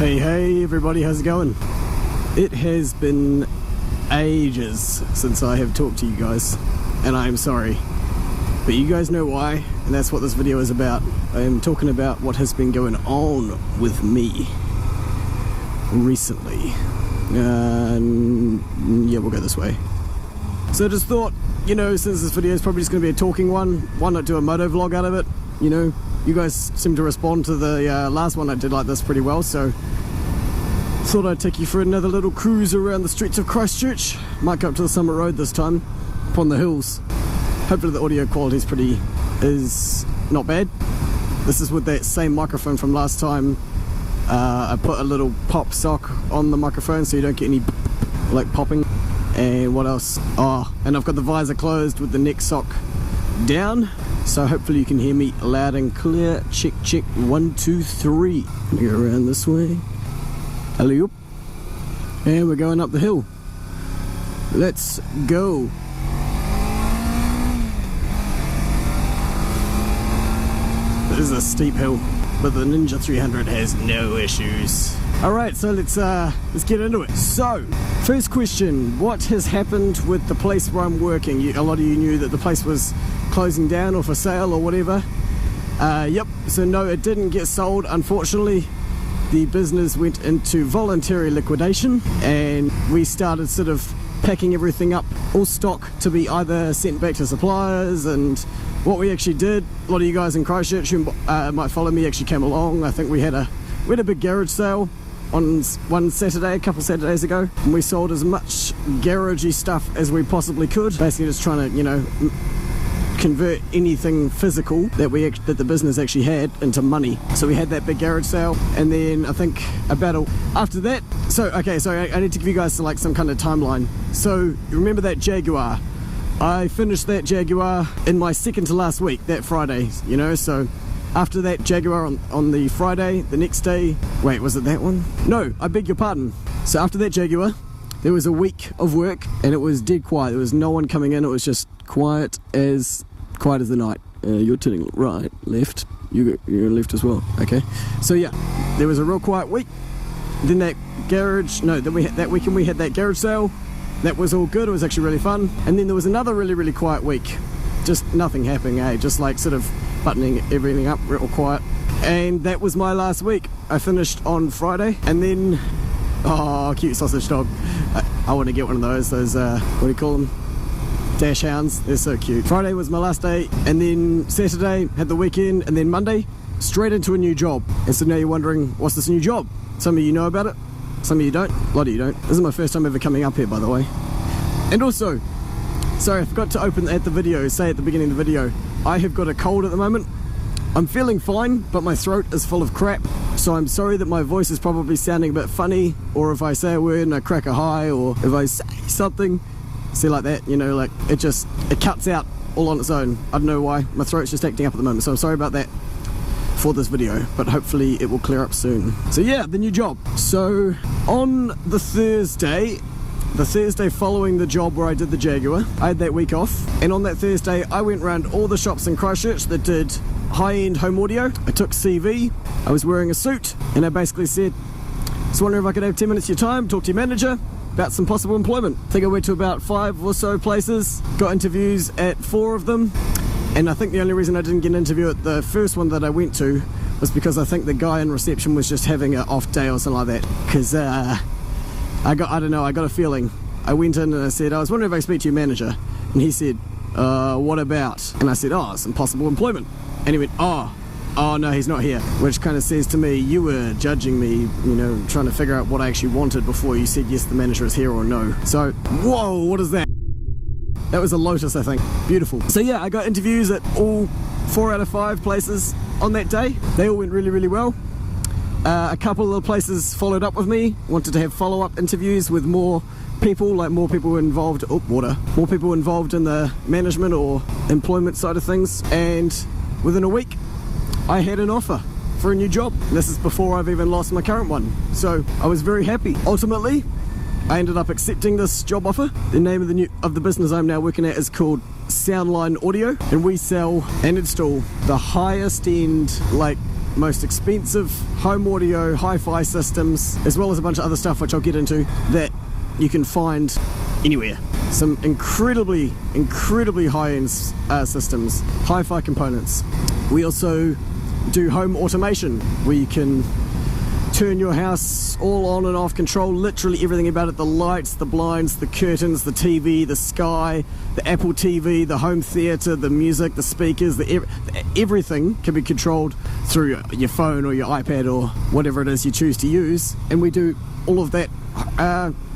Hey everybody, how's it going? It has been ages since I have talked to you guys, and I am sorry, but you guys know why, and that's what this video is about. I am talking about what has been going on with me recently. Yeah, we'll go this way. So I just thought, you know, since this video is probably just going to be a talking one, why not do a moto vlog out of it? You know, you guys seem to respond to the last one I did like this pretty well, so thought I'd take you for another little cruise around the streets of Christchurch. Might go up to the Summit Road this time, up on the hills. Hopefully the audio quality is not bad. This is with that same microphone from last time. I put a little pop sock on the microphone so you don't get any like popping. And what else? Oh, and I've got the visor closed with the neck sock down, so hopefully you can hear me loud and clear. Check, check, 1, 2, 3. Go around this way. Alley-oop. And we're going up the hill. Let's go. It is a steep hill, but the Ninja 300 has no issues. Alright, so let's get into it. So, first question, what has happened with the place where I'm working? A lot of you knew that the place was closing down or for sale or whatever. Yep, so no, it didn't get sold, unfortunately. The business went into voluntary liquidation, and we started sort of packing everything up, all stock to be either sent back to suppliers. And what we actually did, a lot of you guys in Christchurch who might follow me actually came along. I think we had a big garage sale on one Saturday, a couple Saturdays ago, and we sold as much garagey stuff as we possibly could, basically just trying to, you know, convert anything physical that the business actually had into money. So we had that big garage sale, and then I think after that, so I need to give you guys like some kind of timeline. So you remember that Jaguar? I finished that Jaguar in my second to last week, that Friday, you know. So after that Jaguar on the Friday, the next day, wait, was it that one? No, I beg your pardon. So after that Jaguar, there was a week of work, and it was dead quiet. There was no one coming in. It was just quiet as the night. You're turning right, left. You're left as well. Okay. So yeah, there was a real quiet week. Then that weekend we had that garage sale. That was all good. It was actually really fun. And then there was another really quiet week. Just nothing happening, just like sort of buttoning everything up real quiet. And that was my last week. I finished on Friday, and then, oh, cute sausage dog. I want to get one of those what do you call them? Dash hounds. They're so cute. Friday was my last day, and then Saturday had the weekend, and then Monday straight into a new job. And so now you're wondering, what's this new job? Some of you know about it, some of you don't. A lot of you don't. This is my first time ever coming up here, by the way. And also, sorry, I forgot to open at the video, say at the beginning of the video, I have got a cold at the moment. I'm feeling fine, but my throat is full of crap, so I'm sorry that my voice is probably sounding a bit funny, or if I say a word and I crack a high, or if I say something, see, like that, you know, like it cuts out all on its own. I don't know why, my throat's just acting up at the moment, so I'm sorry about that for this video, but hopefully it will clear up soon. So yeah, the new job. So on the Thursday following the job where I did the Jaguar, I had that week off, and on that Thursday I went around all the shops in Christchurch that did high-end home audio. I took CV, I was wearing a suit, and I basically said, just wondering if I could have 10 minutes of your time, talk to your manager about some possible employment. I think I went to about 5 or so places, got interviews at 4 of them, and I think the only reason I didn't get an interview at the first one that I went to was because I think the guy in reception was just having an off day or something like that, because I got a feeling. I went in and I said, I was wondering if I could speak to your manager, and he said, what about? And I said, oh, some possible employment. And he went, oh no, he's not here, which kind of says to me, you were judging me, you know, trying to figure out what I actually wanted before you said yes, the manager is here, or no. So, whoa, what is that? That was a Lotus, I think. Beautiful. So yeah, I got interviews at all 4 out of 5 places on that day. They all went really well. A couple of the places followed up with me, wanted to have follow-up interviews with more people, like more people involved, more people involved in the management or employment side of things, and within a week I had an offer for a new job. And this is before I've even lost my current one, so I was very happy. Ultimately, I ended up accepting this job offer. The name of the business I'm now working at is called Soundline Audio, and we sell and install the highest end, like most expensive home audio hi-fi systems, as well as a bunch of other stuff which I'll get into, that you can find anywhere. Some incredibly high-end systems, hi-fi components. We also do home automation, where you can turn your house all on and off, control literally everything about it: the lights, the blinds, the curtains, the TV, the sky, the Apple TV, the home theater, the music, the speakers, everything can be controlled through your phone or your iPad or whatever it is you choose to use. And we do all of that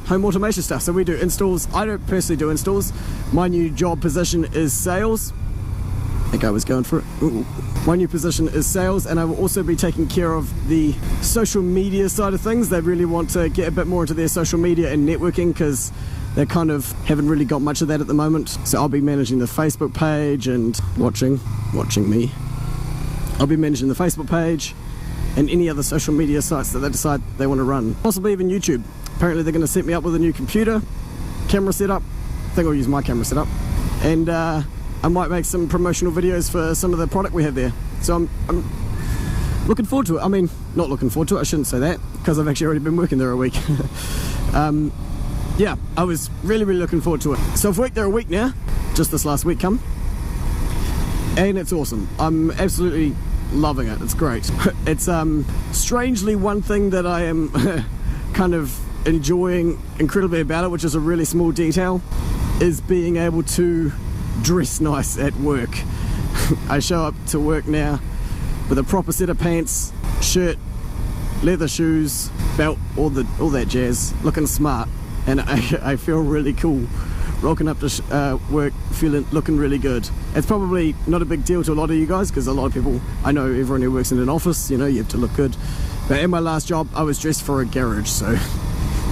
home automation stuff. So we do installs. I don't personally do installs. My new job position is sales. I think I was going for it. Ooh. My new position is sales, and I will also be taking care of the social media side of things. They really want to get a bit more into their social media and networking, because they kind of haven't really got much of that at the moment. So I'll be managing the Facebook page and watching me. I'll be managing the Facebook page and any other social media sites that they decide they want to run. Possibly even YouTube. Apparently they're going to set me up with a new computer, camera setup. I think I'll use my camera setup. And I might make some promotional videos for some of the product we have there. So I'm looking forward to it. I mean, not looking forward to it, I shouldn't say that, because I've actually already been working there a week. Yeah, I was really looking forward to it. So I've worked there a week now, just this last week come. And it's awesome. I'm absolutely loving it. It's great. It's strangely one thing that I am kind of enjoying incredibly about it, which is a really small detail, is being able to dress nice at work. I show up to work now with a proper set of pants, shirt, leather shoes, belt, all that jazz, looking smart, and I feel really cool rocking up to work looking really good. It's probably not a big deal to a lot of you guys, because a lot of people, I know everyone who works in an office, you know, you have to look good. But in my last job I was dressed for a garage, so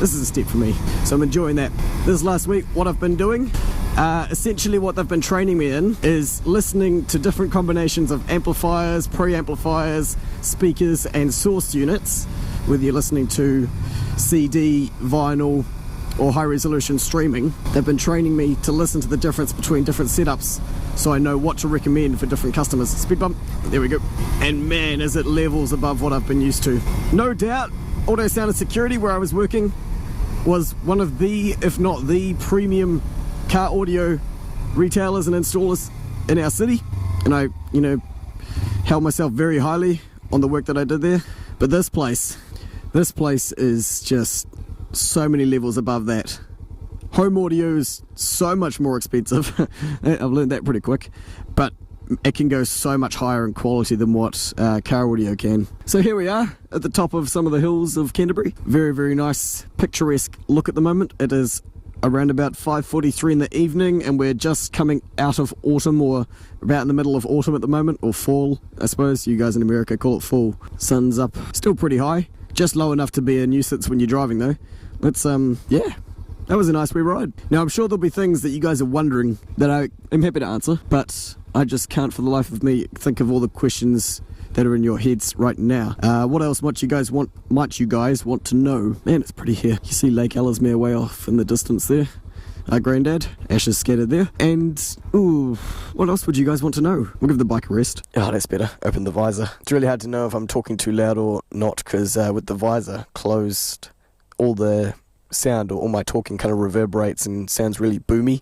this is a step for me. So I'm enjoying that. This last week, what I've been doing, essentially what they've been training me in is listening to different combinations of amplifiers, preamplifiers, speakers and source units, whether you're listening to CD, vinyl or high resolution streaming. They've been training me to listen to the difference between different setups, so I know what to recommend for different customers. Speed bump, there we go. And man, is it levels above what I've been used to. No doubt, Audio Sound and Security, where I was working, was one of the, if not the premium car audio retailers and installers in our city, and I, you know, held myself very highly on the work that I did there. But this place is just so many levels above that. Home audio is so much more expensive. I've learned that pretty quick, but it can go so much higher in quality than what car audio can. So here we are at the top of some of the hills of Canterbury. Very nice picturesque look at the moment. It is around about 5:43 in the evening, and we're just coming out of autumn, or about in the middle of autumn at the moment, or fall, I suppose. You guys in America call it fall. Sun's up, still pretty high, just low enough to be a nuisance when you're driving though. Let's yeah, that was a nice wee ride. Now I'm sure there'll be things that you guys are wondering that I am happy to answer, but I just can't for the life of me think of all the questions that are in your heads right now. What else might you guys want to know? Man, it's pretty here. You see Lake Ellesmere way off in the distance there. Grandad, Ash is scattered there. And, ooh, what else would you guys want to know? We'll give the bike a rest. Oh, that's better. Open the visor. It's really hard to know if I'm talking too loud or not, because with the visor closed, all the sound or all my talking kind of reverberates and sounds really boomy.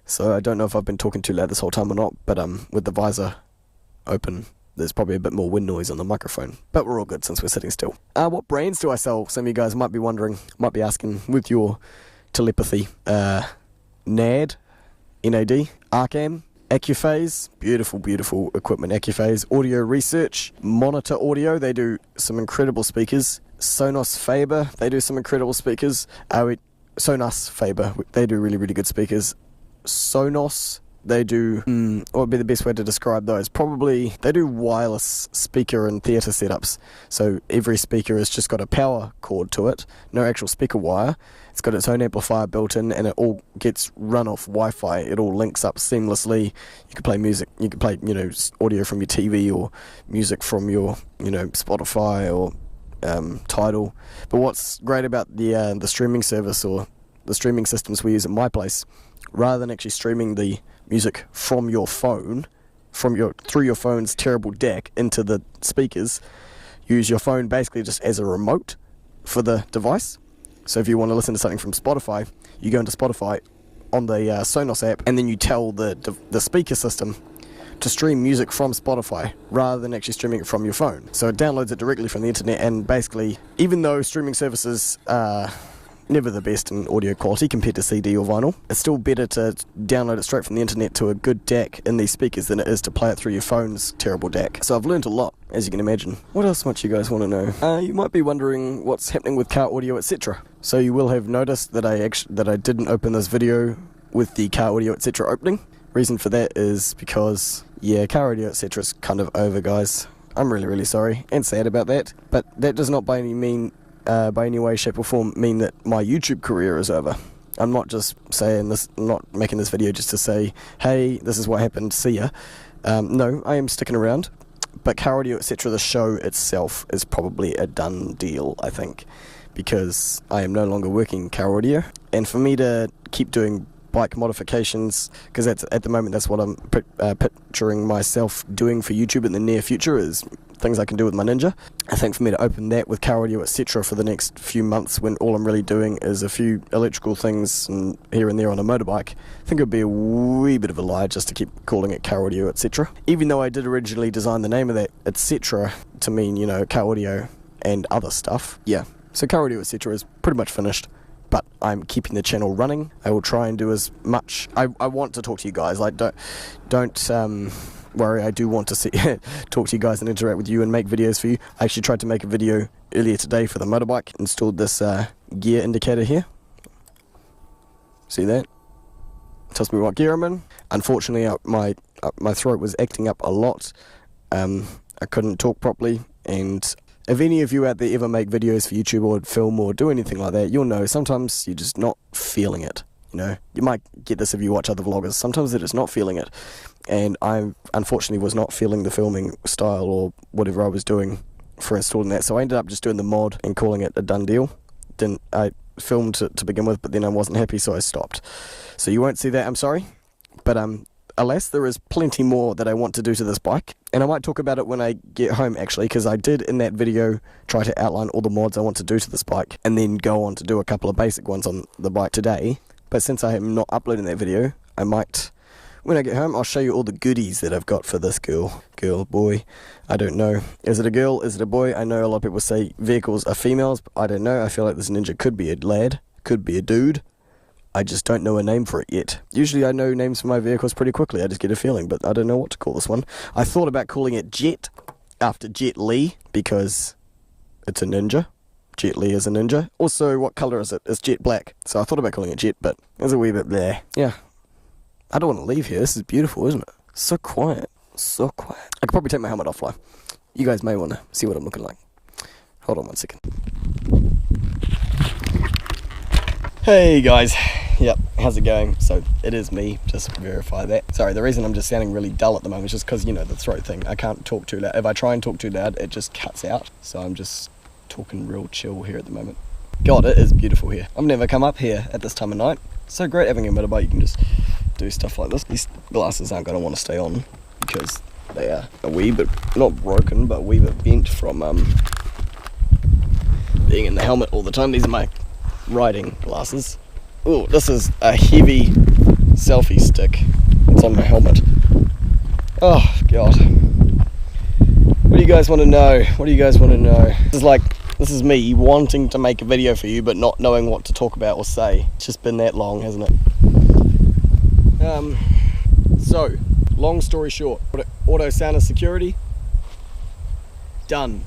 So I don't know if I've been talking too loud this whole time or not, but with the visor open, there's probably a bit more wind noise on the microphone, but we're all good since we're sitting still. What brands do I sell? Some of you guys might be wondering, might be asking with your telepathy. NAD, NAD, Arcam, Accuphase, beautiful equipment. Accuphase, Audio Research, Monitor Audio, they do some incredible speakers. Sonos Faber, they do some incredible speakers. Sonos Faber, they do really good speakers. Sonos, they do, what would be the best way to describe those? Probably, they do wireless speaker and theatre setups. So every speaker has just got a power cord to it, no actual speaker wire. It's got its own amplifier built in, and it all gets run off Wi-Fi. It all links up seamlessly. You can play music, you can play, audio from your TV or music from your, Spotify or Tidal. But what's great about the streaming service or the streaming systems we use at my place, rather than actually streaming the music from your phone, through your phone's terrible DAC into the speakers, use your phone basically just as a remote for the device. So if you want to listen to something from Spotify, you go into Spotify on the Sonos app, and then you tell the speaker system to stream music from Spotify rather than actually streaming it from your phone. So it downloads it directly from the internet, and basically, even though streaming services are never the best in audio quality compared to CD or vinyl, it's still better to download it straight from the internet to a good DAC in these speakers than it is to play it through your phone's terrible DAC. So I've learned a lot, as you can imagine. What else might you guys want to know? You might be wondering what's happening with Car Audio, etc. So you will have noticed that I didn't open this video with the Car Audio, etc. opening. Reason for that is because, yeah, Car Audio, etc. is kind of over, guys. I'm really, really sorry and sad about that. But that does not by any way, shape or form mean that my YouTube career is over. I'm not just saying this, I'm not making this video just to say, hey, this is what happened, see ya. No, I am sticking around. But Car Audio, etc., the show itself is probably a done deal, I think, because I am no longer working Car Audio. And for me to keep doing bike modifications, because at the moment that's what I'm picturing myself doing for YouTube in the near future, is things I can do with my Ninja. I think for me to open that with Car Audio, etc. for the next few months, when all I'm really doing is a few electrical things and here and there on a motorbike, I think it would be a wee bit of a lie just to keep calling it Car Audio, etc. Even though I did originally design the name of that, etc. to mean, you know, Car Audio and other stuff. Yeah, so Car Audio, etc. is pretty much finished. But I'm keeping the channel running. I will try and do as much. I want to talk to you guys. Like, don't worry. I do want to talk to you guys and interact with you and make videos for you. I actually tried to make a video earlier today for the motorbike. Installed this gear indicator here. See that? Tells me what gear I'm in. Unfortunately, my throat was acting up a lot. I couldn't talk properly, and if any of you out there ever make videos for YouTube or film or do anything like that, you'll know sometimes you're just not feeling it. You know, you might get this if you watch other vloggers. Sometimes they're just not feeling it. And I unfortunately was not feeling the filming style or whatever I was doing for installing that. So I ended up just doing the mod and calling it a done deal. I filmed to begin with, but then I wasn't happy, so I stopped. So you won't see that, I'm sorry. But alas, there is plenty more that I want to do to this bike, and I might talk about it when I get home, actually, because I did in that video try to outline all the mods I want to do to this bike, and then go on to do a couple of basic ones on the bike today. But since I am not uploading that video, I might, when I get home, I'll show you all the goodies that I've got for this girl, boy, I don't know. Is it a girl, is it a boy? I know a lot of people say vehicles are females, but I don't know. I feel like this Ninja could be a lad, could be a dude. I just don't know a name for it yet. Usually I know names for my vehicles pretty quickly, I just get a feeling, but I don't know what to call this one. I thought about calling it Jet, after Jet Li, because it's a ninja. Jet Li is a ninja. Also, what colour is it? It's jet black. So I thought about calling it Jet, but it's a wee bit bleh. Yeah. I don't want to leave here. This is beautiful, isn't it? So quiet. So quiet. I could probably take my helmet off, though. You guys may want to see what I'm looking like. Hold on one second. Hey guys, yep, how's it going? So it is me, just verify that. Sorry, the reason I'm just sounding really dull at the moment is just because, you know, the throat thing. I can't talk too loud. If I try and talk too loud, it just cuts out. So I'm just talking real chill here at the moment. God, it is beautiful here. I've never come up here at this time of night. It's so great having a motorbike. You can just do stuff like this. These glasses aren't going to want to stay on because they are a wee bit, not broken, but a wee bit bent from being in the helmet all the time. These are my riding glasses. Oh, this is a heavy selfie stick. It's on my helmet. Oh god. What do you guys want to know? What do you guys want to know? This is me wanting to make a video for you but not knowing what to talk about or say. It's just been that long, hasn't it? So, long story short, auto sound and security, done.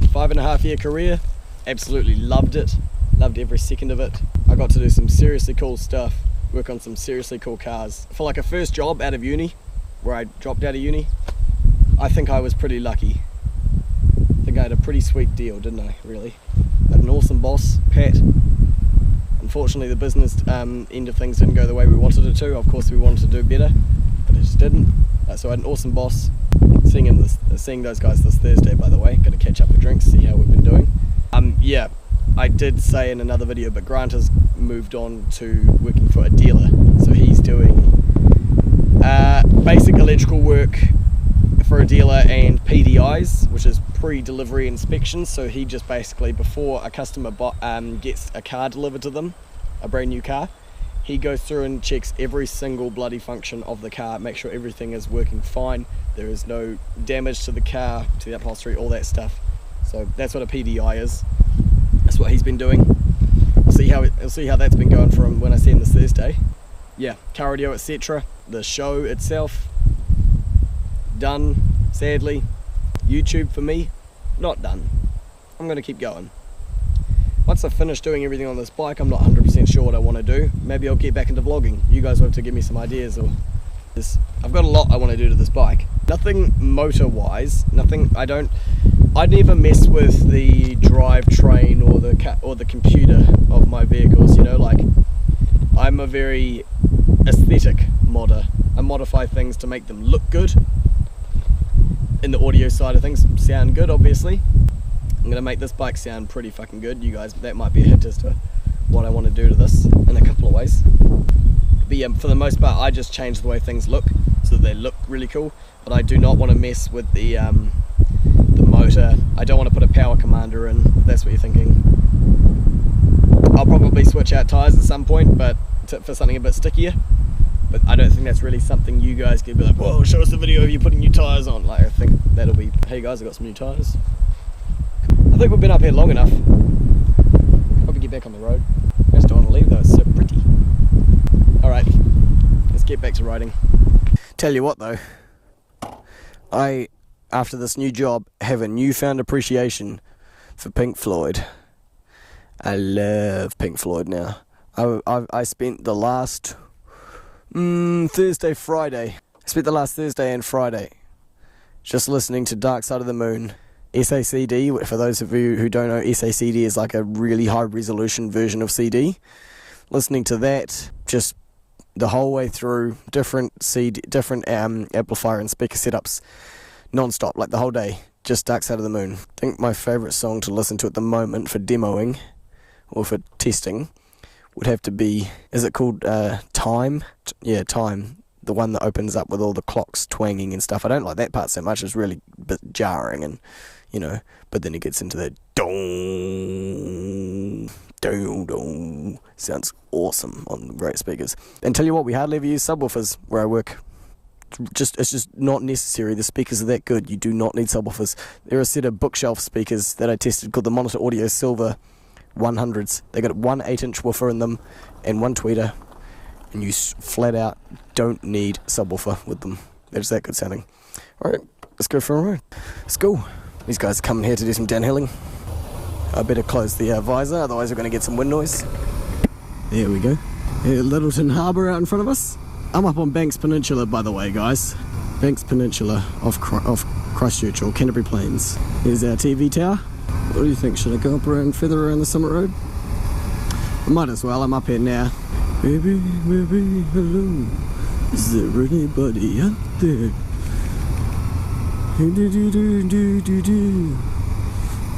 5.5 year career, absolutely loved it. Loved every second of it. I got to do some seriously cool stuff, work on some seriously cool cars. For like a first job out of uni, where I dropped out of uni, I think I was pretty lucky. I think I had a pretty sweet deal, didn't I, really? I had an awesome boss, Pat. Unfortunately, the business end of things didn't go the way we wanted it to. Of course, we wanted to do better, but it just didn't. So I had an awesome boss. Seeing those guys this Thursday, by the way. Gonna catch up for drinks, see how we've been doing. Yeah. I did say in another video, but Grant has moved on to working for a dealer. So he's doing basic electrical work dealer and PDIs, which is pre-delivery inspections. So he just basically, before a customer gets a car delivered to them, a brand new car, he goes through and checks every single bloody function of the car, make sure everything is working fine, there is no damage to the car, to the upholstery, all that stuff. So that's what a PDI is. That's what he's been doing. We'll see how that's been going for him when I see him this Thursday. Yeah, Audio.etc. The show itself, done, sadly. YouTube for me, not done. I'm gonna keep going. Once I finish doing everything on this bike, I'm not 100% sure what I want to do. Maybe I'll get back into vlogging. You guys will have to give me some ideas. Or I've got a lot I want to do to this bike. Nothing motor-wise. Nothing. I never mess with the drivetrain or the computer of my vehicles. You know, like I'm a very aesthetic modder. I modify things to make them look good. In the audio side of things, sound good, obviously. I'm gonna make this bike sound pretty fucking good. You guys, that might be a hint as to what I want to do to this in a couple of ways. But yeah, for the most part, I just change the way things look so that they look really cool. But I do not want to mess with the motor. I don't want to put a power commander in, if that's what you're thinking. I'll probably switch out tyres at some point, but for something a bit stickier. But I don't think that's really something you guys can be like, whoa, show us the video of you putting new tyres on. Like, I think that'll be, hey guys, I got some new tyres. I think we've been up here long enough. Probably get back on the road. I just don't want to leave though, it's so pretty. Alright, let's get back to riding. Tell you what though, I, after this new job, have a newfound appreciation for Pink Floyd. I love Pink Floyd now. I spent the last Thursday and Friday just listening to Dark Side of the Moon. SACD, for those of you who don't know, SACD is like a really high resolution version of CD. Listening to that just the whole way through, different amplifier and speaker setups, non-stop, like the whole day, just Dark Side of the Moon. I think my favourite song to listen to at the moment for demoing or for testing would have to be, is it called Time? Yeah, Time. The one that opens up with all the clocks twanging and stuff. I don't like that part so much. It's really a bit jarring and, you know, but then it gets into that dong, dong, dong. Sounds awesome on great speakers. And tell you what, we hardly ever use subwoofers where I work. It's just not necessary. The speakers are that good. You do not need subwoofers. There are a set of bookshelf speakers that I tested called the Monitor Audio Silver 100s. They got one 8-inch woofer in them and one tweeter. And you flat out don't need subwoofer with them. They're just that good sounding. Alright, let's go for a ride. Let's go. These guys are coming here to do some downhilling. I better close the visor, otherwise we're going to get some wind noise. There we go. Littleton Harbour out in front of us. I'm up on Banks Peninsula, by the way, guys. Banks Peninsula off Christchurch or Canterbury Plains. Here's our TV tower. What do you think? Should I go up around further around the Summit Road? I might as well. I'm up here now. Baby, baby, hello. Is there anybody out there?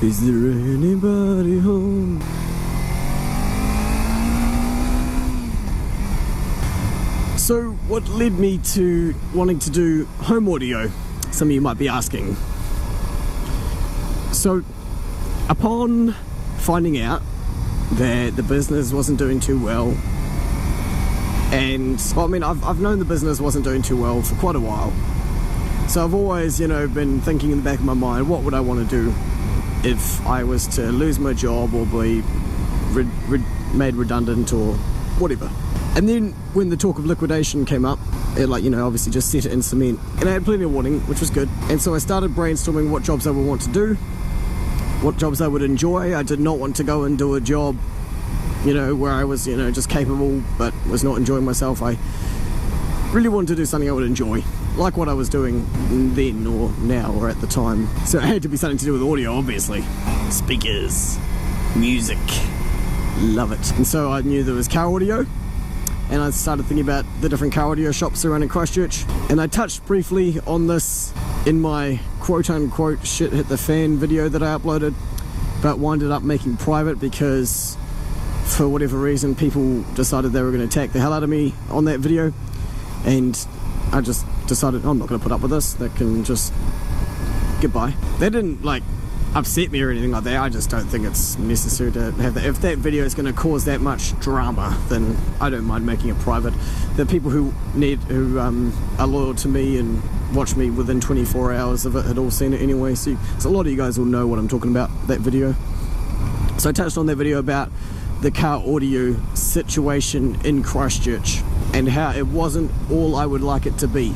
Is there anybody home? So, what led me to wanting to do home audio? Some of you might be asking. So, upon finding out that the business wasn't doing too well, and well, I mean, I've known the business wasn't doing too well for quite a while, so I've always, you know, been thinking in the back of my mind, what would I want to do if I was to lose my job or be made redundant or whatever. And then when the talk of liquidation came up, it, like, you know, obviously just set it in cement, and I had plenty of warning, which was good. And so I started brainstorming what jobs I would want to do, what jobs I would enjoy. I did not want to go and do a job, you know, where I was, you know, just capable but was not enjoying myself. I really wanted to do something I would enjoy, like what I was doing then or now or at the time. So it had to be something to do with audio, obviously. Speakers, music, love it. And so I knew there was car audio, and I started thinking about the different car audio shops around in Christchurch. And I touched briefly on this in my quote-unquote shit hit the fan video that I uploaded, but winded up making private because for whatever reason people decided they were going to attack the hell out of me on that video, and I just decided I'm not going to put up with this. That can just goodbye. They didn't like upset me or anything like that. I just don't think it's necessary to have that. If that video is going to cause that much drama, then I don't mind making it private. The people who are loyal to me and watch me within 24 hours of it had all seen it anyway, so a lot of you guys will know what I'm talking about, that video. So I touched on that video about the car audio situation in Christchurch and how it wasn't all I would like it to be,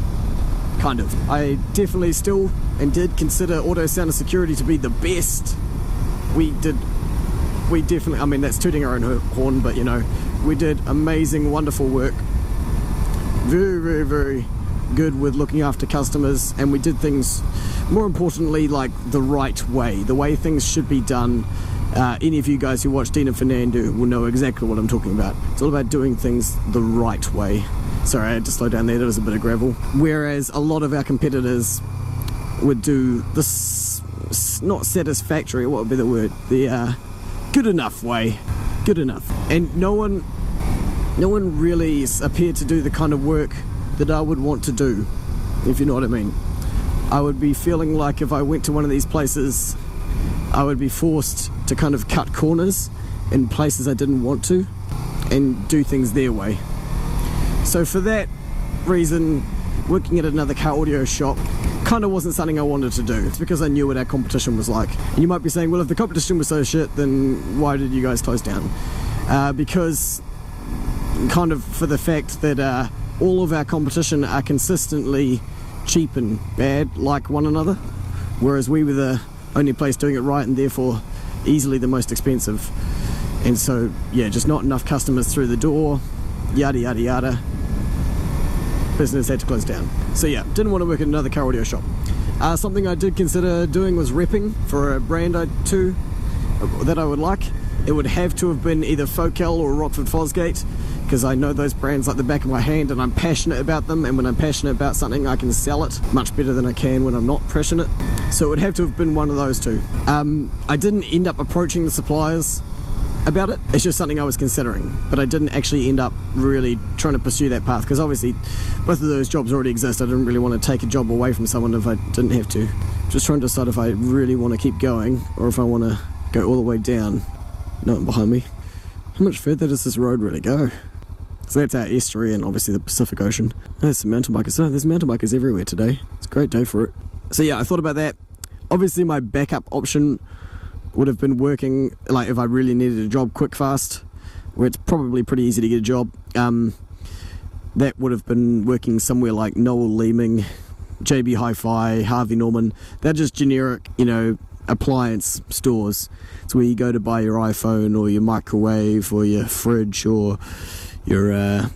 kind of. I definitely still and did consider Audio Sound and Security to be the best. We definitely, I mean, that's tooting our own horn, but you know, we did amazing, wonderful work. Very, very, very good with looking after customers, and we did things, more importantly, like the right way, the way things should be done. Any of you guys who watch Dean and Fernando will know exactly what I'm talking about. It's all about doing things the right way. Sorry, I had to slow down there, that was a bit of gravel. Whereas a lot of our competitors would do this, not satisfactory, what would be the word? The good enough way. Good enough. And no one really appeared to do the kind of work that I would want to do, if you know what I mean. I would be feeling like if I went to one of these places, I would be forced to kind of cut corners in places I didn't want to and do things their way. So for that reason, working at another car audio shop kind of wasn't something I wanted to do. It's because I knew what our competition was like. And you might be saying, well, if the competition was so shit, then why did you guys close down? Because kind of for the fact that all of our competition are consistently cheap and bad like one another, whereas we were the only place doing it right and therefore easily the most expensive. And so yeah, just not enough customers through the door, yada yada yada. Business had to close down. So yeah, didn't want to work at another car audio shop. Something I did consider doing was repping for a brand that I would like. It would have to have been either Focal or Rockford Fosgate, because I know those brands like the back of my hand and I'm passionate about them, and when I'm passionate about something I can sell it much better than I can when I'm not passionate. So it would have to have been one of those two. I didn't end up approaching the suppliers about it. It's just something I was considering, but I didn't actually end up really trying to pursue that path, because obviously both of those jobs already exist. I didn't really want to take a job away from someone if I didn't have to. Just trying to decide if I really want to keep going or if I want to go all the way down. No one behind me. How much further does this road really go? So that's our estuary and obviously the Pacific Ocean. Oh, there's some mountain bikers. Oh, there's mountain bikers everywhere today. It's a great day for it. So yeah, I thought about that. Obviously my backup option would have been working, like if I really needed a job quick fast, where it's probably pretty easy to get a job. That would have been working somewhere like Noel Leeming, JB Hi-Fi, Harvey Norman. They're just generic, you know, appliance stores. It's where you go to buy your iPhone or your microwave or your fridge or your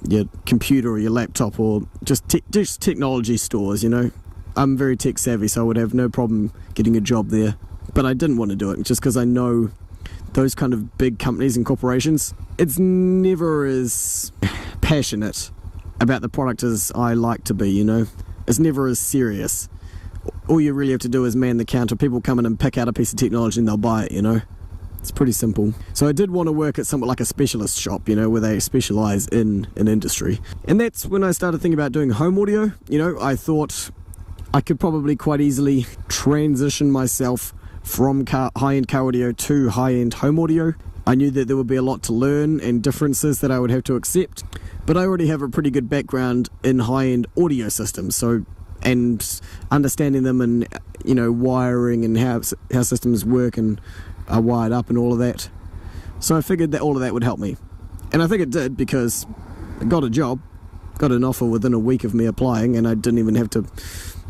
computer or your laptop, or just technology stores, you know. I'm very tech savvy, so I would have no problem getting a job there. But I didn't want to do it just because I know those kind of big companies and corporations, it's never as passionate about the product as I like to be, you know. It's never as serious. All you really have to do is man the counter. People come in and pick out a piece of technology and they'll buy it, you know. It's pretty simple. So I did want to work at somewhat like a specialist shop, you know, where they specialize in an industry. And that's when I started thinking about doing home audio. You know, I thought I could probably quite easily transition myself from high-end car audio to high-end home audio. I knew that there would be a lot to learn and differences that I would have to accept, but I already have a pretty good background in high-end audio systems, so, and understanding them and, you know, wiring and how systems work and are wired up and all of that. So I figured that all of that would help me. And I think it did, because I got a job, got an offer within a week of me applying, and I didn't even have to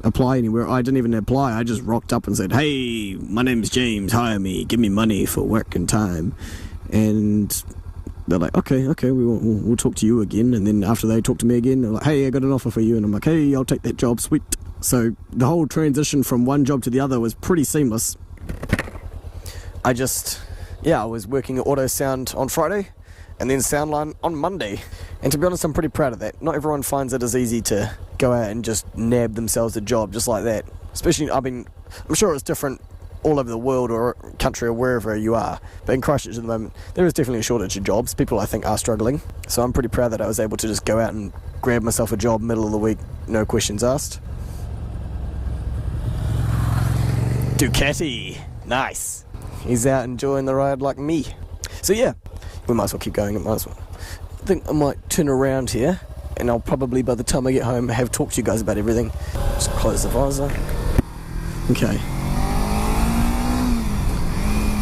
apply anywhere. I didn't even apply. I just rocked up and said, hey, my name's James, hire me, give me money for work and time. And they're like, okay, we'll talk to you again. And then after they talk to me again, they're like, hey, I got an offer for you. And I'm like, hey, I'll take that job, sweet. So the whole transition from one job to the other was pretty seamless. I was working at Auto Sound on Friday and then Soundline on Monday. And to be honest, I'm pretty proud of that. Not everyone finds it as easy to go out and just nab themselves a job just like that. Especially, I mean, I'm sure it's different all over the world or country or wherever you are. But in Christchurch at the moment, there is definitely a shortage of jobs. People, I think, are struggling. So I'm pretty proud that I was able to just go out and grab myself a job middle of the week, no questions asked. Ducati. Nice. He's out enjoying the ride like me. So yeah, we might as well keep going. I think I might turn around here, and I'll probably, by the time I get home, have talked to you guys about everything. Just close the visor. Okay.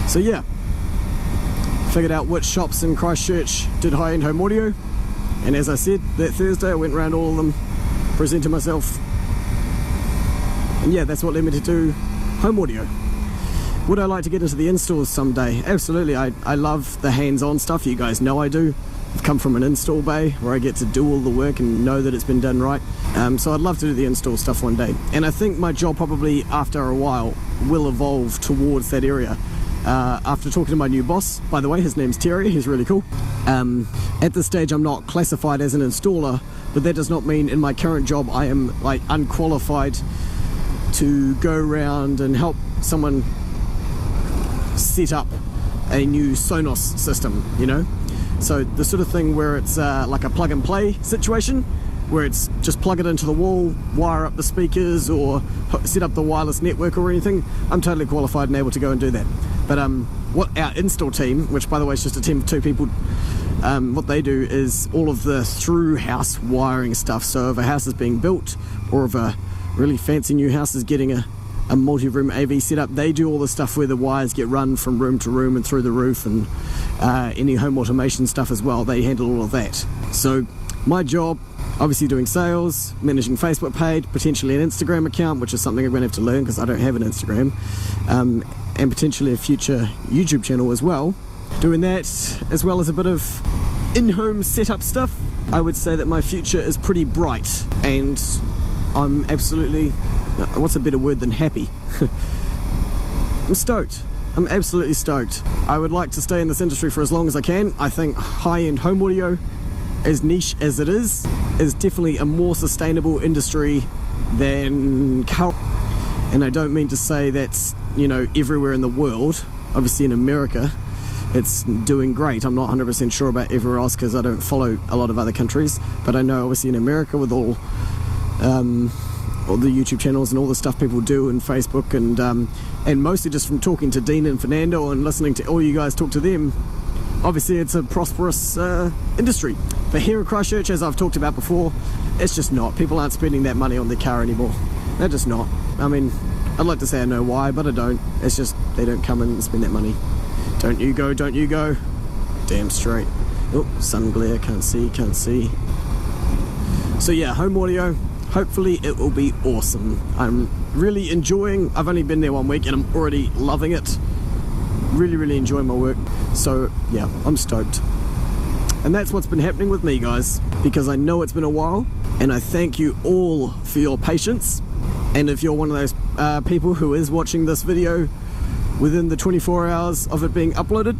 So yeah, figured out which shops in Christchurch did high-end home audio, and as I said, that Thursday I went around all of them, presented myself, and yeah, that's what led me to do home audio. Would I like to get into the installs someday? Absolutely. I love the hands-on stuff. You guys know I do. I've come from an install bay where I get to do all the work and know that it's been done right. So I'd love to do the install stuff one day. And I think my job probably after a while will evolve towards that area. After talking to my new boss, by the way, his name's Terry, he's really cool. At this stage I'm not classified as an installer, but that does not mean in my current job I am like unqualified to go around and help someone set up a new Sonos system, you know? So the sort of thing where it's like a plug and play situation, where it's just plug it into the wall, wire up the speakers, or set up the wireless network or anything, I'm totally qualified and able to go and do that. But what our install team, which by the way is just a team of 2 people, what they do is all of the through house wiring stuff. So if a house is being built, or if a really fancy new house is getting a multi-room AV setup, they do all the stuff where the wires get run from room to room and through the roof, and any home automation stuff as well. They handle all of that. So my job, obviously doing sales, managing Facebook page, potentially an Instagram account, which is something I'm going to have to learn because I don't have an Instagram, and potentially a future YouTube channel as well. Doing that as well as a bit of in-home setup stuff. I would say that my future is pretty bright, and I'm absolutely, what's a better word than happy? I'm stoked. I'm absolutely stoked. I would like to stay in this industry for as long as I can. I think high-end home audio, as niche as it is definitely a more sustainable industry than current. And I don't mean to say that's, you know, everywhere in the world. Obviously in America it's doing great. I'm not 100% sure about everywhere else because I don't follow a lot of other countries, but I know obviously in America with all the YouTube channels and all the stuff people do and Facebook, and mostly just from talking to Dean and Fernando and listening to all you guys talk to them, obviously it's a prosperous industry. But here in Christchurch, as I've talked about before, it's just not. People aren't spending that money on their car anymore. They're just not. I mean, I'd like to say I know why, but I don't. It's just they don't come in and spend that money. Don't you go, don't you go. Damn straight. Oh, sun glare, can't see. So yeah, home audio, hopefully it will be awesome. I'm really enjoying, I've only been there 1 week and I'm already loving it. Really enjoying my work. So yeah, I'm stoked. And that's what's been happening with me, guys, because I know it's been a while, and I thank you all for your patience. And if you're one of those people who is watching this video within the 24 hours of it being uploaded,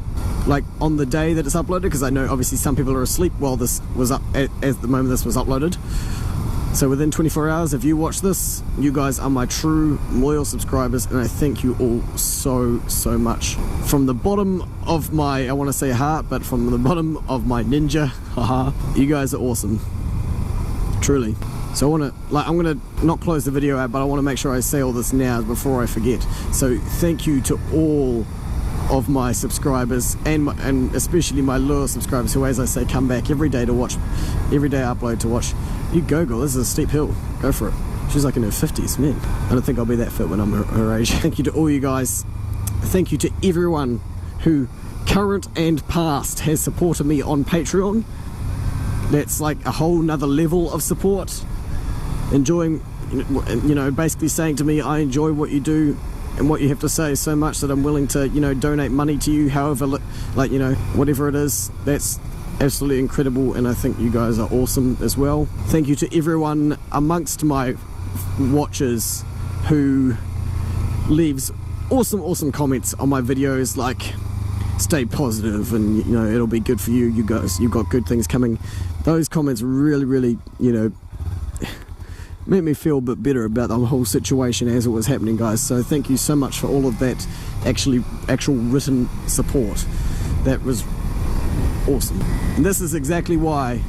like on the day that it's uploaded, because I know obviously some people are asleep while this was up at the moment this was uploaded. So within 24 hours, if you watch this, you guys are my true loyal subscribers, and I thank you all so much. From the bottom of my, I want to say heart, but from the bottom of my ninja, haha, you guys are awesome. Truly. So I'm gonna not close the video out, but I want to make sure I say all this now before I forget. So thank you to all of my subscribers, and especially my loyal subscribers who, as I say, come back every day to watch, every day I upload to watch. You go, girl, this is a steep hill, go for it. She's like in her 50s, man. I don't think I'll be that fit when I'm her age. Thank you to all you guys. Thank you to everyone who, current and past, has supported me on Patreon. That's like a whole nother level of support. Enjoying, you know, basically saying to me, I enjoy what you do and what you have to say so much that I'm willing to, you know, donate money to you, however, like, you know, whatever it is. That's absolutely incredible, and I think you guys are awesome as well. Thank you to everyone amongst my watchers who leaves awesome comments on my videos, like stay positive and, you know, it'll be good for you, you guys, you've got good things coming. Those comments really, you know, made me feel a bit better about the whole situation as it was happening, guys. So thank you so much for all of that actual written support. That was awesome. And this is exactly why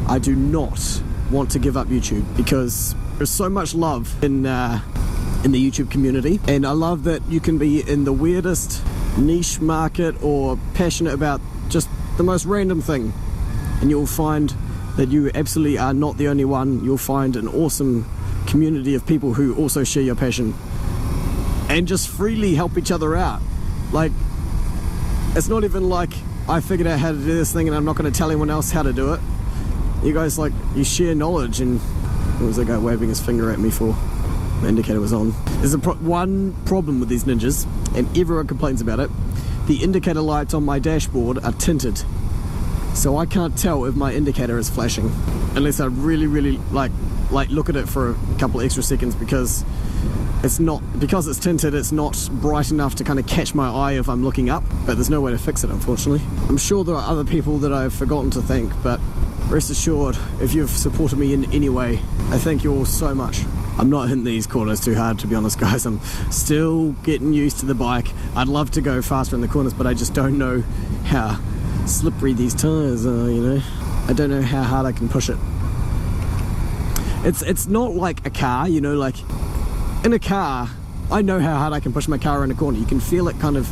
I do not want to give up YouTube, because there's so much love in in the YouTube community, and I love that you can be in the weirdest niche market or passionate about just the most random thing, and you'll find that you absolutely are not the only one. You'll find an awesome community of people who also share your passion and just freely help each other out. Like, it's not even like I figured out how to do this thing and I'm not going to tell anyone else how to do it. You guys, like, you share knowledge. And what was that guy waving his finger at me for? My indicator was on. There's one problem with these Ninjas, and everyone complains about it. The indicator lights on my dashboard are tinted, so I can't tell if my indicator is flashing unless I really like look at it for a couple extra seconds, because it's tinted, it's not bright enough to kind of catch my eye if I'm looking up. But there's no way to fix it, unfortunately. I'm sure there are other people that I've forgotten to thank, but rest assured, if you've supported me in any way, I thank you all so much. I'm not hitting these corners too hard, to be honest, guys. I'm still getting used to the bike. I'd love to go faster in the corners, but I just don't know how slippery these tires are, you know. I don't know how hard I can push it. It's not like a car, you know, like in a car, I know how hard I can push my car in a corner. You can feel it kind of,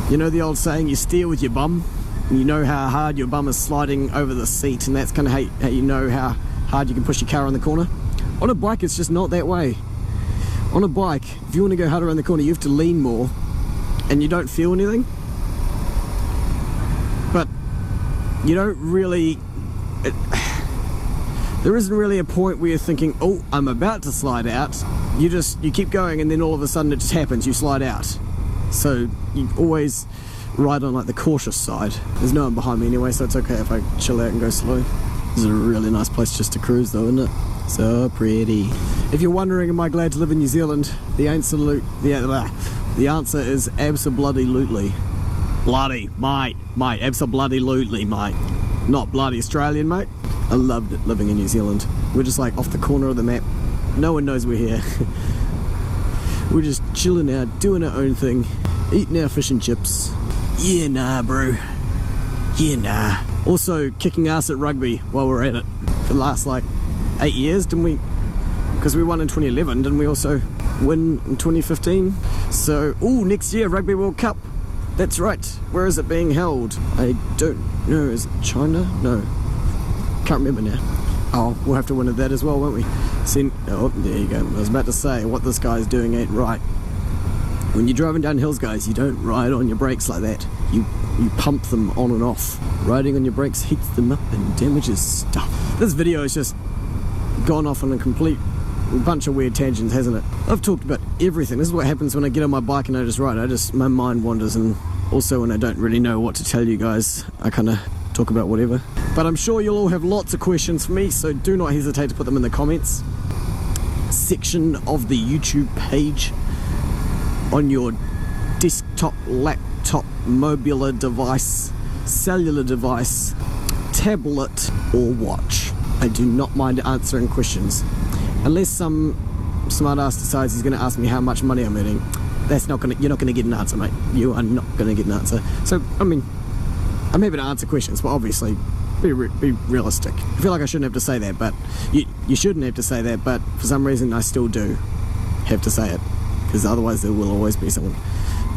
you know the old saying, you steer with your bum, and you know how hard your bum is sliding over the seat, and that's kind of how you know how hard you can push your car in the corner. On a bike, it's just not that way. On a bike, if you want to go harder around the corner, you have to lean more, and you don't feel anything. But you don't really... there isn't really a point where you're thinking, oh, I'm about to slide out. You keep going, and then all of a sudden it just happens, you slide out. So you always ride on like the cautious side. There's no one behind me anyway, so it's okay if I chill out and go slow. This is a really nice place just to cruise though, isn't it? So pretty. If you're wondering, am I glad to live in New Zealand? The answer is abso-bloody-lutely. Bloody, mate, abso-bloody-lutely, mate. Not bloody Australian, mate. I loved it living in New Zealand. We're just like off the corner of the map. No one knows we're here. We're just chilling out, doing our own thing, eating our fish and chips. Yeah, nah, bro. Yeah, nah. Also, kicking ass at rugby while we're at it. For the last, 8 years, didn't we? Because we won in 2011, didn't we also win in 2015? So, next year, Rugby World Cup. That's right. Where is it being held? I don't know. Is it China? No. Can't remember now. Oh, we'll have to win at that as well, won't we? Oh, there you go. I was about to say, what this guy's doing ain't right. When you're driving down hills, guys, you don't ride on your brakes like that. You pump them on and off. Riding on your brakes heats them up and damages stuff. This video has just gone off on a complete bunch of weird tangents, hasn't it? I've talked about everything. This is what happens when I get on my bike and I just ride. My mind wanders, and also when I don't really know what to tell you guys, I kind of talk about whatever. But I'm sure you'll all have lots of questions for me, so do not hesitate to put them in the comments section of the YouTube page, on your desktop, laptop, mobile device, cellular device, tablet or watch. I do not mind answering questions, unless some smart ass decides he's going to ask me how much money I'm earning. You're not going to get an answer, mate. You are not going to get an answer. So I mean, I'm happy to answer questions, but obviously be realistic. I feel like I shouldn't have to say that, but you shouldn't have to say that, but for some reason I still do have to say it, because otherwise there will always be someone.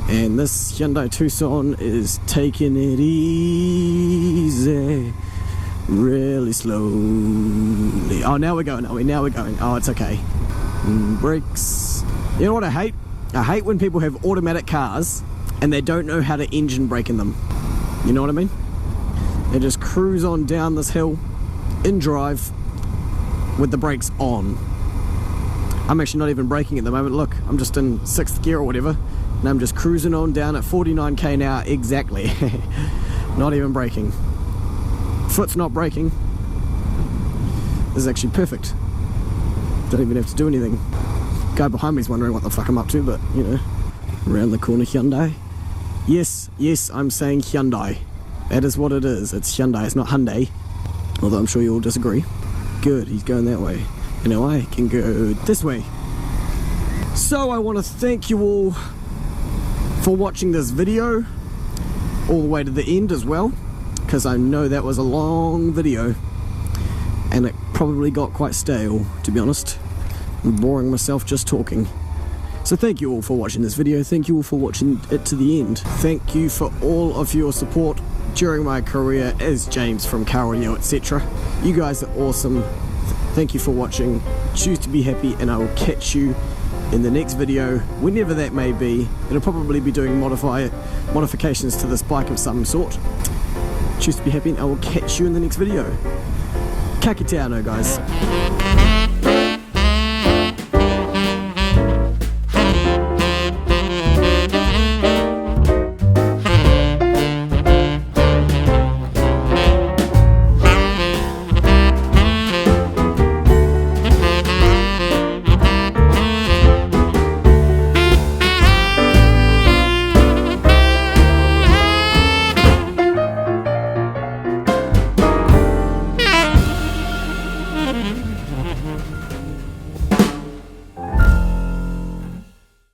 And this Hyundai Tucson is taking it easy, really slowly. Oh, now we're going, are we? Now we're going. Oh, it's okay. Brakes. You know what I hate? I hate when people have automatic cars and they don't know how to engine brake in them. You know what I mean? They just cruise on down this hill in drive with the brakes on. I'm actually not even braking at the moment. Look, I'm just in 6th gear or whatever, and I'm just cruising on down at 49k an hour exactly. Not even braking. Foot's not braking. This is actually perfect. Don't even have to do anything. Guy behind me's wondering what the fuck I'm up to, but you know, around the corner Hyundai. Yes, I'm saying Hyundai. That is what it is. It's Hyundai, it's not Hyundai. Although I'm sure you all disagree. Good, he's going that way. You know, I can go this way. So I want to thank you all for watching this video all the way to the end as well, because I know that was a long video and it probably got quite stale, to be honest. I'm boring myself just talking. So thank you all for watching this video, thank you all for watching it to the end. Thank you for all of your support during my career as James from Audio.etc. You guys are awesome. Thank you for watching. Choose to be happy, and I will catch you in the next video, whenever that may be. It'll probably be doing modifications to this bike of some sort. Choose to be happy, and I will catch you in the next video. Kite Ano, guys.